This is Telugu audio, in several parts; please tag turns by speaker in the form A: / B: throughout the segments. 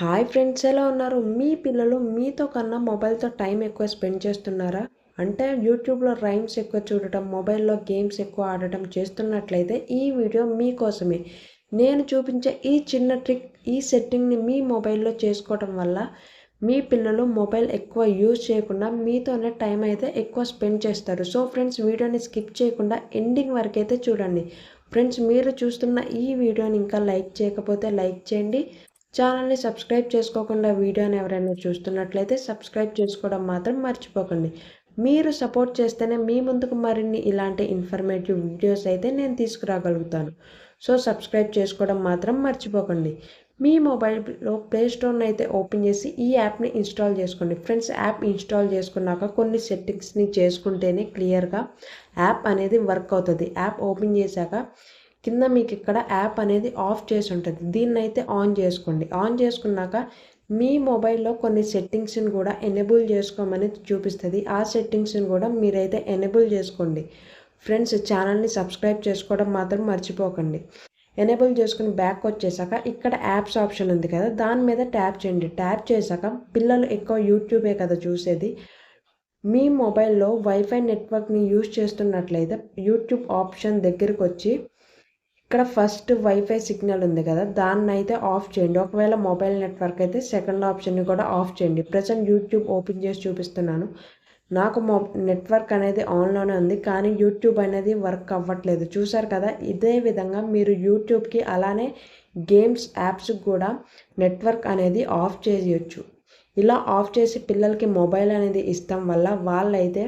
A: హాయ్ ఫ్రెండ్స్, ఎలా ఉన్నారు? మీ పిల్లలు మీతో కన్నా మొబైల్‌తో టైం ఎక్కువ స్పెండ్ చేస్తున్నారా? అంటే యూట్యూబ్‌లో రైమ్స్ ఎక్కువ చూడటం, మొబైల్‌లో గేమ్స్ ఎక్కువ ఆడటం చేస్తున్నట్లయితే ఈ వీడియో మీకోసమే. నేను చూపించే ఈ చిన్న ట్రిక్, ఈ సెట్టింగ్‌ని మీ మొబైల్‌లో చేసుకోవటం వల్ల మీ పిల్లలు మొబైల్ ఎక్కువ యూజ్ చేయకుండా మీతోనే టైం అయితే ఎక్కువ స్పెండ్ చేస్తారు. సో ఫ్రెండ్స్, వీడియోని స్కిప్ చేయకుండా ఎండింగ్ వరకైతే చూడండి. ఫ్రెండ్స్, మీరు చూస్తున్న ఈ వీడియోని ఇంకా లైక్ చేయకపోతే లైక్ చేయండి. ఛానల్ని సబ్స్క్రైబ్ చేసుకోకుండా వీడియోని ఎవరైనా చూస్తున్నట్లయితే సబ్స్క్రైబ్ చేసుకోవడం మాత్రం మర్చిపోకండి. మీరు సపోర్ట్ చేస్తేనే మీ ముందుకు మరిన్ని ఇలాంటి ఇన్ఫర్మేటివ్ వీడియోస్ అయితే నేను తీసుకురాగలుగుతాను. సో సబ్స్క్రైబ్ చేసుకోవడం మాత్రం మర్చిపోకండి. మీ మొబైల్లో ప్లే స్టోర్ని అయితే ఓపెన్ చేసి ఈ యాప్ని ఇన్స్టాల్ చేసుకోండి. ఫ్రెండ్స్, యాప్ ఇన్స్టాల్ చేసుకున్నాక కొన్ని సెట్టింగ్స్ని చేసుకుంటేనే క్లియర్గా యాప్ అనేది వర్క్ అవుతుంది. యాప్ ఓపెన్ చేశాక కింద మీకు ఇక్కడ యాప్ అనేది ఆఫ్ చేసి ఉంటుంది. దీన్ని అయితే ఆన్ చేసుకోండి. ఆన్ చేసుకున్నాక మీ మొబైల్లో కొన్ని సెట్టింగ్స్ని కూడా ఎనేబుల్ చేసుకోమని చూపిస్తుంది. ఆ సెట్టింగ్స్ని కూడా మీరైతే ఎనేబుల్ చేసుకోండి. ఫ్రెండ్స్, ఛానల్ని సబ్స్క్రైబ్ చేసుకోవడం మాత్రం మర్చిపోకండి. ఎనేబుల్ చేసుకుని బ్యాక్ వచ్చేసాక ఇక్కడ యాప్స్ ఆప్షన్ ఉంది కదా, దాని మీద ట్యాప్ చేయండి. ట్యాప్ చేశాక పిల్లలు ఎక్కువ యూట్యూబే కదా చూసేది. మీ మొబైల్లో వైఫై నెట్వర్క్ని యూజ్ చేస్తున్నట్లయితే యూట్యూబ్ ఆప్షన్ దగ్గరికి వచ్చి ఇక్కడ ఫస్ట్ వైఫై సిగ్నల్ ఉంది కదా, దాన్ని అయితే ఆఫ్ చేయండి. ఒకవేళ మొబైల్ నెట్వర్క్ అయితే సెకండ్ ఆప్షన్ని కూడా ఆఫ్ చేయండి. ప్రజెంట్ యూట్యూబ్ ఓపెన్ చేసి చూపిస్తున్నాను. నాకు నెట్వర్క్ అనేది ఆన్లోనే ఉంది, కానీ యూట్యూబ్ అనేది వర్క్ అవ్వట్లేదు. చూసారు కదా, ఇదే విధంగా మీరు యూట్యూబ్కి అలానే గేమ్స్ యాప్స్కి కూడా నెట్వర్క్ అనేది ఆఫ్ చేయొచ్చు. ఇలా ఆఫ్ చేసి పిల్లలకి మొబైల్ అనేది ఇష్టం వల్ల వాళ్ళైతే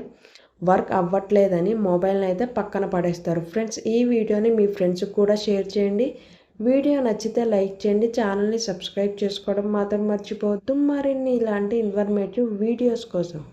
A: వర్క్ అవ్వట్లేదని మొబైల్ని అయితే పక్కన పడేస్తారు. ఫ్రెండ్స్, ఈ వీడియోని మీ ఫ్రెండ్స్కి కూడా షేర్ చేయండి. వీడియో నచ్చితే లైక్ చేయండి. ఛానల్ని సబ్స్క్రైబ్ చేసుకోవడం మాత్రం మర్చిపోవద్దు మరిన్ని ఇలాంటి ఇన్ఫర్మేటివ్ వీడియోస్ కోసం.